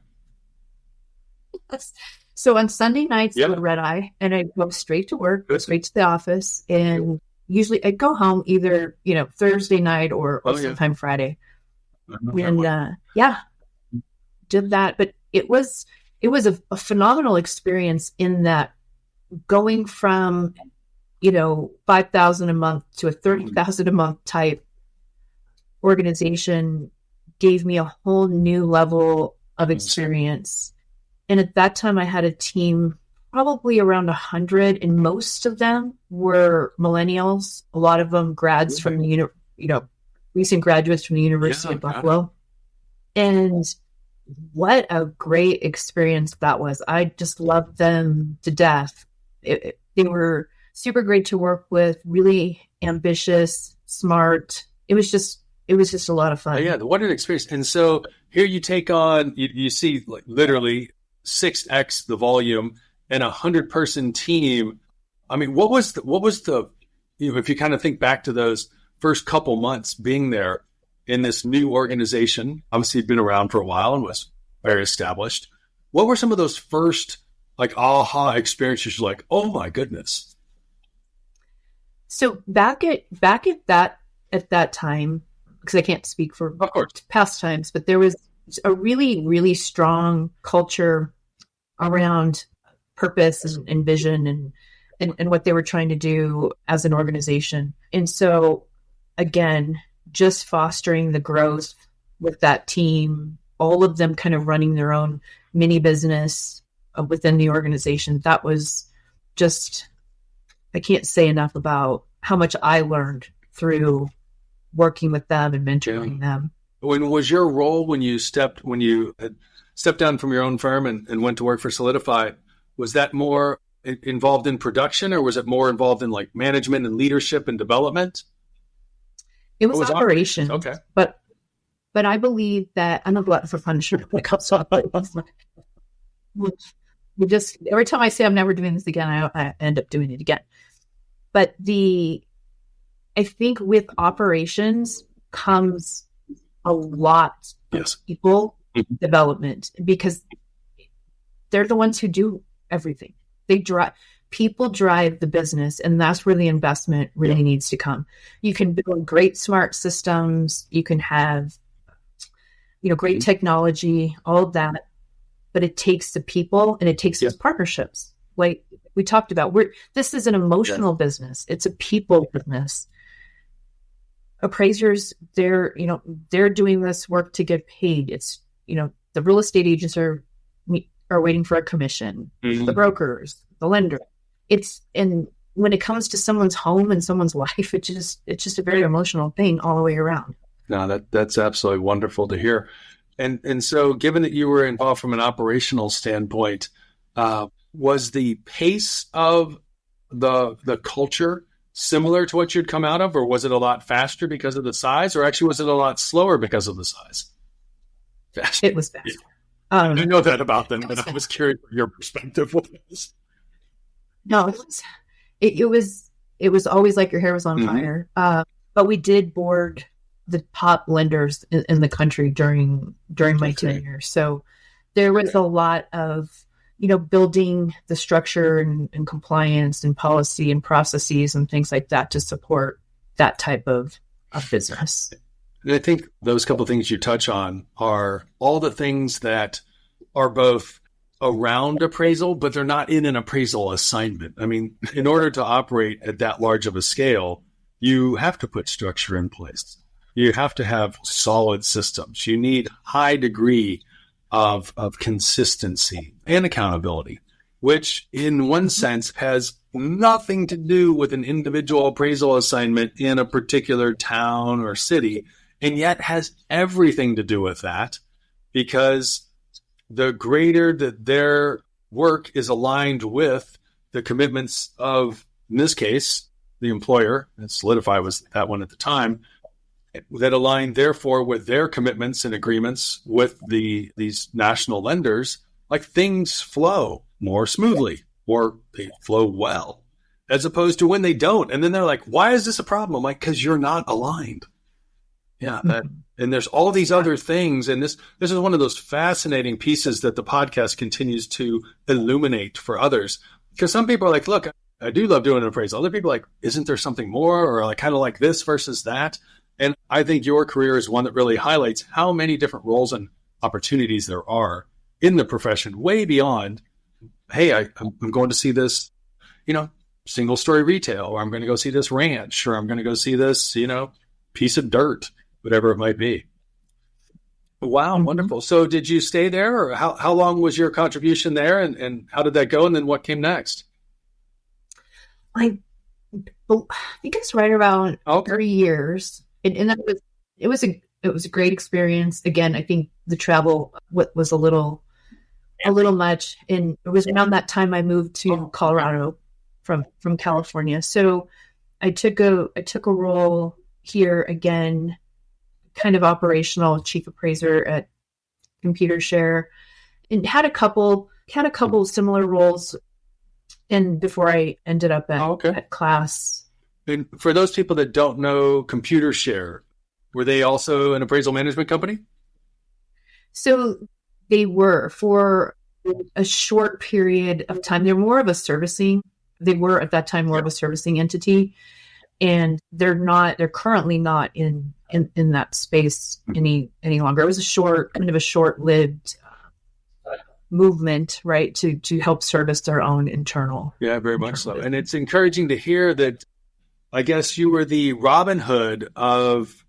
So on Sunday nights, I would red eye and I'd go straight to work, go straight to the office. And usually I'd go home either, Thursday night or sometime Friday. And did that. But it was a phenomenal experience in that going from, $5,000 a month to a $30,000 a month type organization gave me a whole new level of experience. And at that time I had a team probably around 100, and most of them were millennials. A lot of them grads from the, recent graduates from the University of Buffalo. And what a great experience that was. I just loved them to death. They were super great to work with, really ambitious, smart. It was just a lot of fun. Yeah, what an experience. And so here you take on, you see like literally 6x the volume and 100-person team. I mean, what was the, if you kind of think back to those first couple months being there in this new organization, obviously you'd been around for a while and was very established. What were some of those first like aha experiences? You're like, oh my goodness. So back at that time, because I can't speak for past times, but there was a really, really strong culture around purpose and vision and what they were trying to do as an organization. And so again, just fostering the growth with that team, all of them kind of running their own mini business within the organization. That was just, I can't say enough about how much I learned through working with them and mentoring them. When was your role when you had stepped down from your own firm and went to work for Solidify? Was that more involved in production, or was it more involved in like management and leadership and development? It was operations. Okay. But I believe that I'm a glutton for punishment when it comes to we just, every time I say I'm never doing this again, I end up doing it again. But I think with operations comes a lot of people development, because they're the ones who do everything. People drive the business, and that's where the investment really needs to come. You can build great smart systems, you can have, great technology, all of that, but it takes the people and it takes those partnerships. Like we talked about, this is an emotional business. It's a people business. Appraisers, they're doing this work to get paid. It's, the real estate agents are waiting for a commission, the brokers, the lender. And when it comes to someone's home and someone's life, it's just a very emotional thing all the way around. No, that's absolutely wonderful to hear. And so given that you were involved from an operational standpoint, was the pace of the culture similar to what you'd come out of, or was it a lot faster because of the size, or actually was it a lot slower because of the size? Faster. It was faster. I know that about them, but I was curious what your perspective was. No, it was always like your hair was on fire. But we did board the top lenders in the country during my tenure. So there was a lot of, building the structure and compliance and policy and processes and things like that to support that type of business. And I think those couple of things you touch on are all the things that are both around appraisal, but they're not in an appraisal assignment. I mean, in order to operate at that large of a scale, you have to put structure in place. You have to have solid systems. You need high degree of consistency and accountability, which in one sense has nothing to do with an individual appraisal assignment in a particular town or city, and yet has everything to do with that, because the greater that their work is aligned with the commitments of, in this case, the employer, and Solidify was that one at the time, that align therefore with their commitments and agreements with these national lenders, like things flow more smoothly, or they flow well, as opposed to when they don't. And then they're like, why is this a problem? I'm like, because you're not aligned. Yeah. And there's all these other things. And this is one of those fascinating pieces that the podcast continues to illuminate for others. Because some people are like, look, I do love doing an appraisal. Other people are like, isn't there something more? Or like kind of like this versus that. And I think your career is one that really highlights how many different roles and opportunities there are in the profession, way beyond, hey, I'm going to see this, single story retail, or I'm going to go see this ranch, or I'm going to go see this, piece of dirt, whatever it might be. Wow, wonderful. So did you stay there, or how long was your contribution there, and how did that go? And then what came next? I think it's right around 30 years. And that it was a great experience. Again, I think the travel was a little much. And it was around that time I moved to Colorado from California. So I took a role here again, kind of operational chief appraiser at Computershare, and had a couple similar roles. And before I ended up at Class. And for those people that don't know Computershare, were they also an appraisal management company? So they were for a short period of time. They were more of a servicing. They were at that time more of a servicing entity, and they're currently not in that space any longer. It was a short-lived movement, right, to help service their own internal. Yeah, very much so. And it's encouraging to hear that. I guess you were the Robin Hood of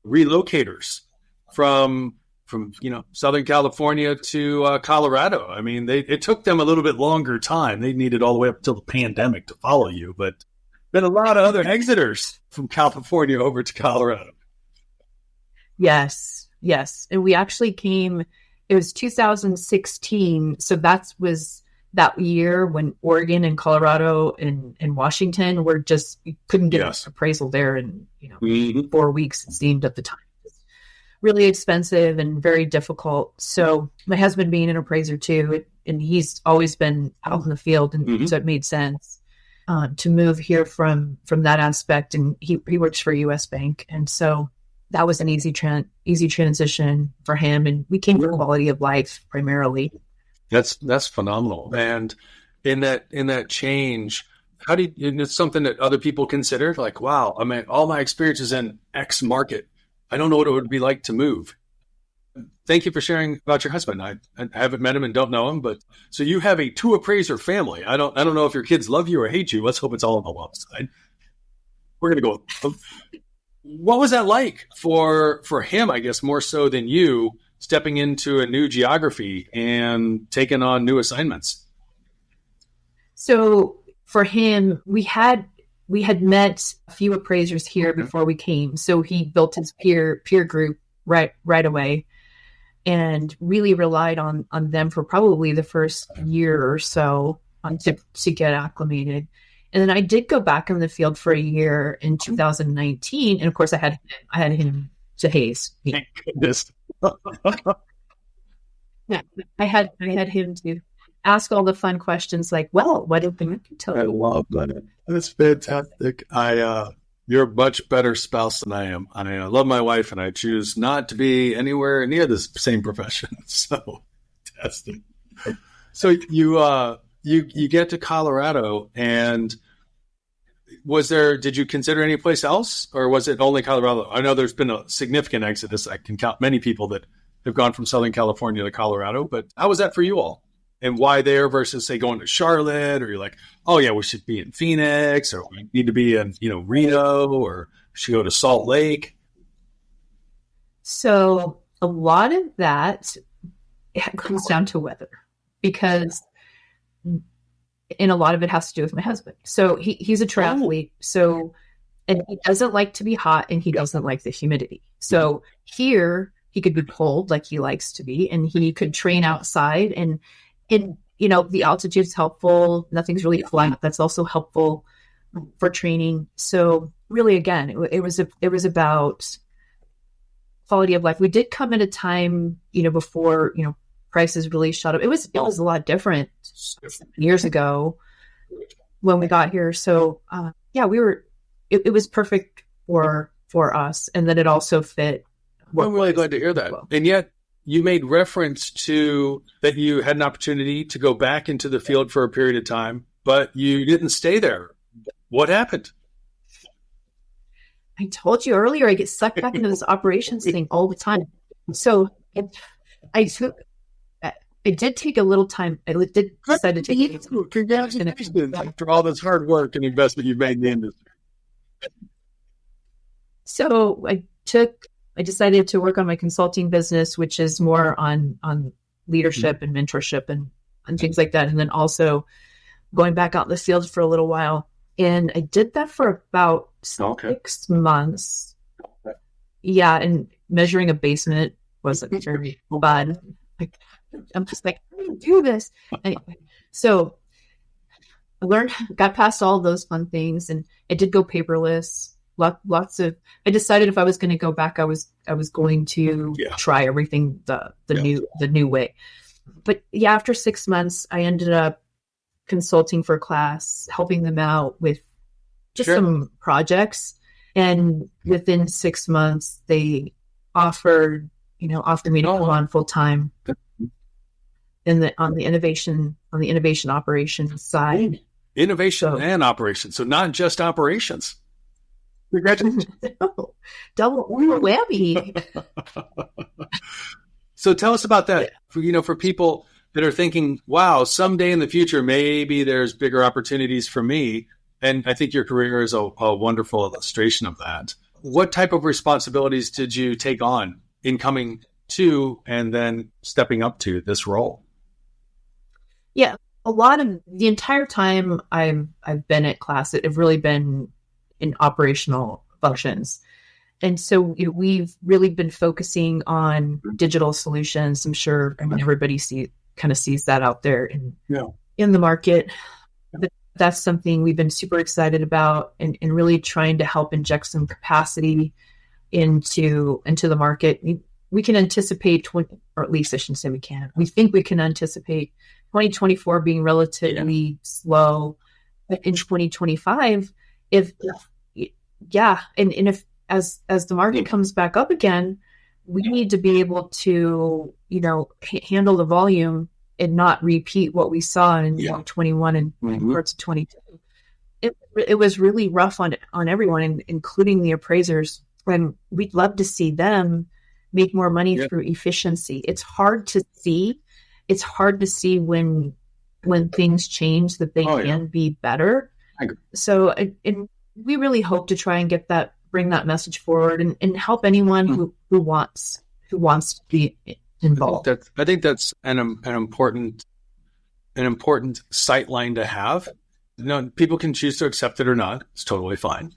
relocators from Southern California to Colorado. I mean, it took them a little bit longer time. They needed all the way up until the pandemic to follow you, but been a lot of other exiters from California over to Colorado. Yes. And we actually came, it was 2016. So that was that year when Oregon and Colorado and Washington were just, you couldn't get an appraisal there in 4 weeks, it seemed at the time. Really expensive and very difficult. So my husband being an appraiser too, and he's always been out in the field, and so it made sense to move here from that aspect. And he works for US Bank, and so that was an easy transition for him. And we came for quality of life primarily. That's phenomenal. And in that change, how do you? It's something that other people consider, like, wow, I mean, all my experience is in X market. I don't know what it would be like to move. Thank you for sharing about your husband. I haven't met him and don't know him, but so you have a 2 appraiser family. I don't know if your kids love you or hate you. Let's hope it's all on the love side. We're going to go. What was that like for him, I guess, more so than you, stepping into a new geography and taking on new assignments? So for him, we had met a few appraisers here before we came. So he built his peer group right away, and really relied on them for probably the first year or so to get acclimated. And then I did go back in the field for a year in 2019. And of course I had him to haze. Thank goodness. Yeah, I had him to ask all the fun questions like, well, what did the tell you? I love that. That's fantastic. You're a much better spouse than I am. I love my wife, and I choose not to be anywhere near the same profession. So, fantastic. So you get to Colorado, and did you consider any place else, or was it only Colorado? I know there's been a significant exodus. I can count many people that have gone from Southern California to Colorado, but how was that for you all? And why there versus, say, going to Charlotte, or you're like, oh yeah, we should be in Phoenix, or we need to be in, Reno, or we should go to Salt Lake? So a lot of that comes down to weather, because, and a lot of it has to do with my husband. So he's a triathlete. So, and he doesn't like to be hot, and he doesn't like the humidity. So here he could be cold like he likes to be, and he could train outside, and the altitude's helpful. Nothing's really flat. That's also helpful for training. So really, again, it was about quality of life. We did come at a time, before, prices really shot up. It was a lot different years ago when we got here. So, it was perfect for for us. And then it also fit. I'm really glad to hear that. Well. And yet you made reference to that you had an opportunity to go back into the field for a period of time, but you didn't stay there. What happened? I told you earlier, I get sucked back into this operations thing all the time. So I did take a little time. I did decide to take Congratulations after all this hard work and investment you've made in the industry. So I decided to work on my consulting business, which is more on leadership and mentorship and things like that. And then also going back out in the field for a little while. And I did that for about 6 months. Yeah. And measuring a basement wasn't very fun. I'm just like, how do you do this? Anyway, so I got past all those fun things, and I did go paperless. Lots of. I decided if I was going to go back, I was going to try everything the new way. But yeah, after 6 months, I ended up consulting for a class, helping them out with just some projects, and within 6 months, they offered me to come on full time on the innovation operations side. Innovation and operations. So not just operations. Congratulations. Double whammy. So tell us about that. For people that are thinking, wow, someday in the future, maybe there's bigger opportunities for me. And I think your career is a wonderful illustration of that. What type of responsibilities did you take on in coming to and then stepping up to this role? Yeah, a lot of the entire time I've been at class, I've really been in operational functions. And so we've really been focusing on digital solutions. I'm sure everybody sees that out there in the market. But that's something we've been super excited about and really trying to help inject some capacity into the market. We can anticipate, or at least I shouldn't say we can. We think we can anticipate 2024 being relatively slow. But in 2025, if as the market comes back up again, we need to be able to, handle the volume and not repeat what we saw in 2021 and parts of 22. It was really rough on everyone, including the appraisers. And we'd love to see them make more money through efficiency. It's hard to see. It's hard to see when things change that they can be better. I agree. So we really hope to try and bring that message forward and help anyone who wants to be involved. I think that's an important sight line to have. People can choose to accept it or not. It's totally fine.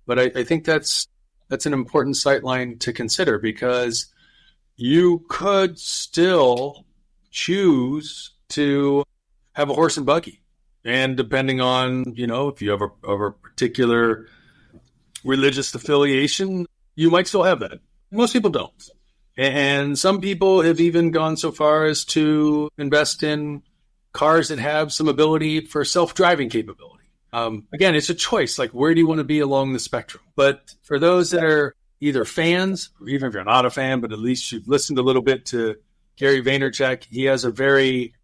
But I think that's an important sight line to consider, because you could still choose to have a horse and buggy. And depending on, if you have a particular religious affiliation, you might still have that. Most people don't. And some people have even gone so far as to invest in cars that have some ability for self-driving capability. Again, it's a choice. Like, where do you want to be along the spectrum? But for those that are either fans, or even if you're not a fan, but at least you've listened a little bit to Gary Vaynerchuk, he has a very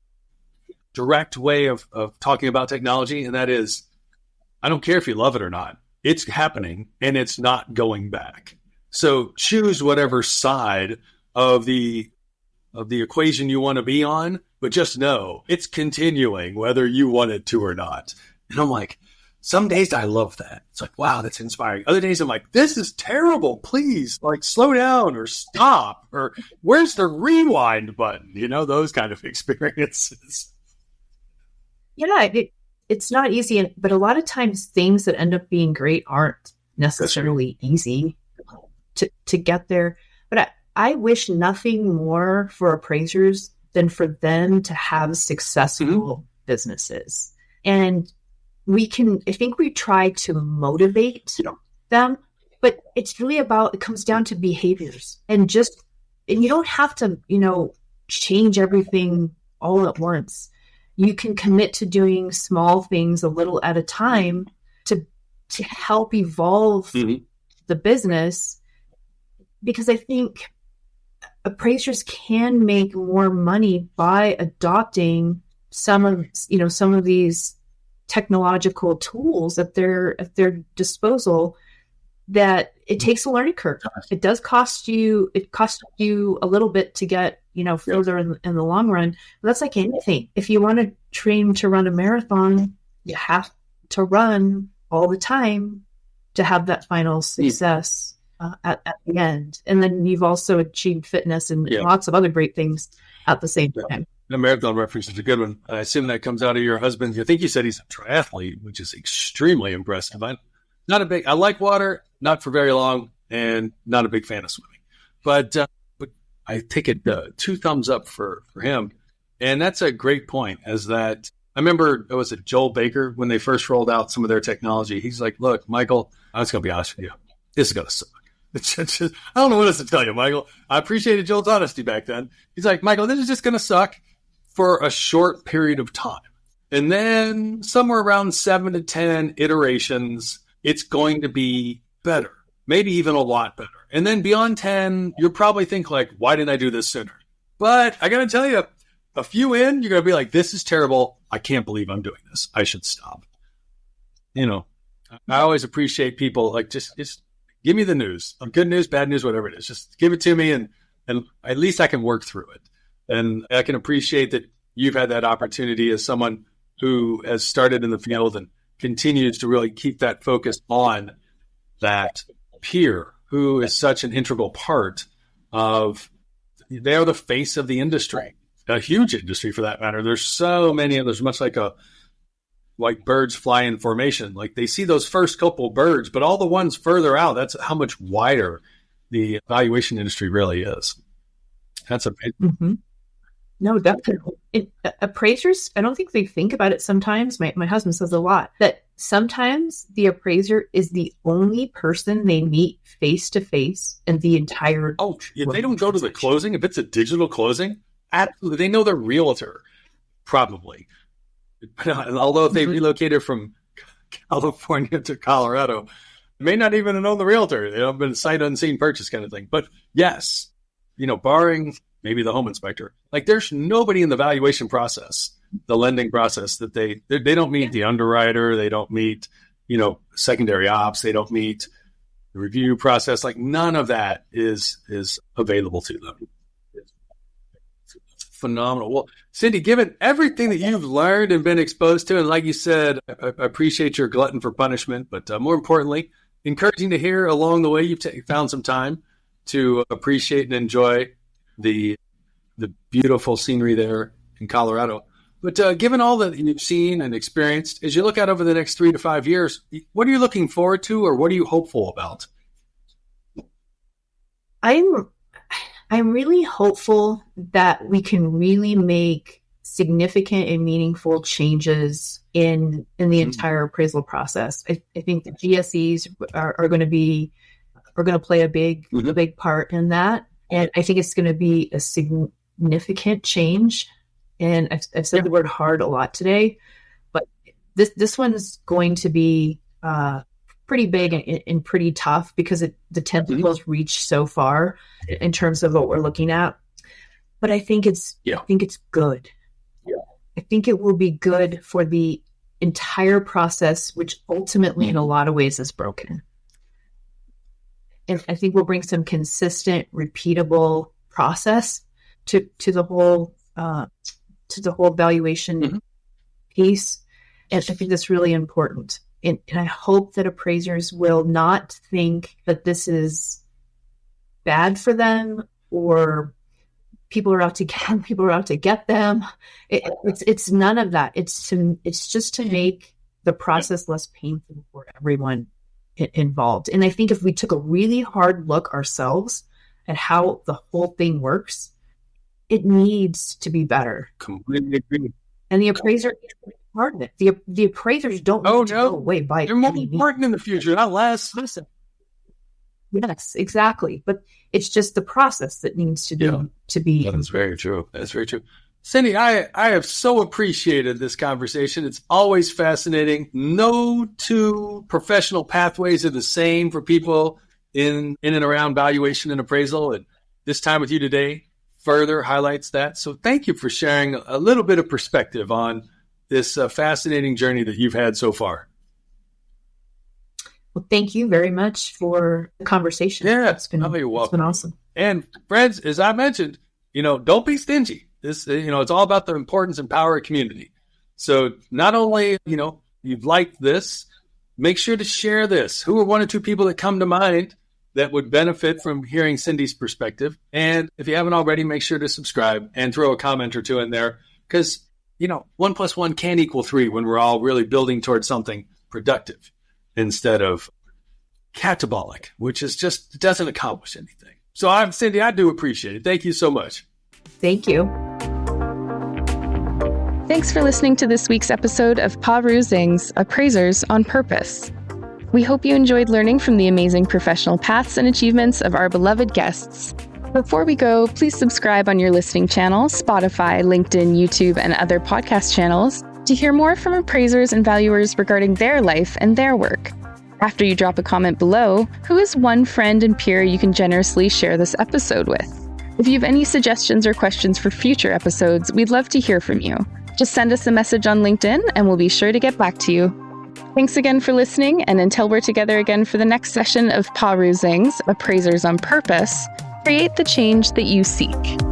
direct way of talking about technology. And that is, I don't care if you love it or not. It's happening and it's not going back. So choose whatever side of the equation you want to be on, but just know it's continuing whether you want it to or not. And I'm like, some days I love that. It's like, wow, that's inspiring. Other days I'm like, this is terrible. Please, slow down or stop, or where's the rewind button? Those kind of experiences. It's not easy, but a lot of times things that end up being great aren't necessarily easy to get there. But I wish nothing more for appraisers than for them to have successful businesses. And I think we try to motivate them, but it's really it comes down to behaviors and you don't have to, change everything all at once. You can commit to doing small things a little at a time to help evolve the business, because I think appraisers can make more money by adopting some of these technological tools at their disposal, that it takes a learning curve. It does cost you a little bit to get, further in the long run. But that's like anything. If you want to train to run a marathon, you have to run all the time to have that final success at the end. And then you've also achieved fitness and lots of other great things at the same time. The marathon reference is a good one. I assume that comes out of your husband. I think you said he's a triathlete, which is extremely impressive. I like water, not for very long, and not a big fan of swimming. But I take it 2 thumbs up for him. And that's a great point, as that I remember, was it Joel Baker, when they first rolled out some of their technology? He's like, look, Michael, I'm just going to be honest with you. This is going to suck. I don't know what else to tell you, Michael. I appreciated Joel's honesty back then. He's like, Michael, this is just going to suck for a short period of time. And then somewhere around 7 to 10 iterations, it's going to be better, maybe even a lot better. And then beyond 10, you'll probably think like, why didn't I do this sooner? But I got to tell you, a few in, you're going to be like, this is terrible. I can't believe I'm doing this. I should stop. I always appreciate people like, just give me the news, good news, bad news, whatever it is. Just give it to me, and at least I can work through it. And I can appreciate that you've had that opportunity as someone who has started in the field and continues to really keep that focus on that peer who is such an integral part of, they are the face of the industry, a huge industry for that matter. There's so many of those, much like birds fly in formation. Like they see those first couple birds, but all the ones further out, that's how much wider the valuation industry really is. That's amazing. Mm-hmm. No, definitely. Appraisers, I don't think they think about it sometimes. My husband says a lot that sometimes the appraiser is the only person they meet face to face in the entire. Oh, if they don't go to the closing, if it's a digital closing, absolutely, they know their realtor, probably. Although if they relocated from California to Colorado, they may not even know the realtor. They've been a sight unseen purchase kind of thing. But yes, barring maybe the home inspector, like there's nobody in the valuation process, the lending process, that they don't meet the underwriter, they don't meet, secondary ops, they don't meet the review process. Like none of that is available to them. It's phenomenal. Well, Cindi, given everything that you've learned and been exposed to, and like you said, I appreciate your glutton for punishment, but more importantly, encouraging to hear along the way you've found some time to appreciate and enjoy the beautiful scenery there in Colorado. But given all that you've seen and experienced, as you look out over the next 3 to 5 years, what are you looking forward to, or what are you hopeful about? I'm really hopeful that we can really make significant and meaningful changes in the entire appraisal process. I think the GSEs are going to play a big part in that. And I think it's going to be a significant change. And I've said the word hard a lot today, but this one's going to be pretty big and pretty tough because the tentacles reach so far in terms of what we're looking at. But I think it's good. Yeah. I think it will be good for the entire process, which ultimately in a lot of ways is broken. And I think we'll bring some consistent, repeatable process to the whole valuation piece. And I think that's really important. And I hope that appraisers will not think that this is bad for them or people are out to get them. It's none of that. It's just to make the process less painful for everyone involved. And I think if we took a really hard look ourselves at how the whole thing works, it needs to be better. Completely agree. And the appraiser is part of it. The appraisers don't need to go away by they're more important in the future, not less. Yes, exactly. But it's just the process that needs to be. That's very true. That's very true. Cindi, I have so appreciated this conversation. It's always fascinating. No two professional pathways are the same for people in and around valuation and appraisal. And this time with you today further highlights that. So thank you for sharing a little bit of perspective on this fascinating journey that you've had so far. Well, thank you very much for the conversation. Yeah, it's been awesome. And friends, as I mentioned, don't be stingy. This, it's all about the importance and power of community. So not only, you've liked this, make sure to share this. Who are one or two people that come to mind that would benefit from hearing Cindy's perspective? And if you haven't already, make sure to subscribe and throw a comment or two in there, because, 1 + 1 can equal 3 when we're all really building towards something productive instead of catabolic, which is just doesn't accomplish anything. So Cindy, I do appreciate it. Thank you so much. Thank you. Thanks for listening to this week's episode of Pa Zing's Appraisers on Purpose. We hope you enjoyed learning from the amazing professional paths and achievements of our beloved guests. Before we go, please subscribe on your listening channel, Spotify, LinkedIn, YouTube, and other podcast channels to hear more from appraisers and valuers regarding their life and their work. After you drop a comment below, who is one friend and peer you can generously share this episode with? If you have any suggestions or questions for future episodes, we'd love to hear from you. Just send us a message on LinkedIn and we'll be sure to get back to you. Thanks again for listening, and until we're together again for the next session of Pa Zing's Appraisers on Purpose, create the change that you seek.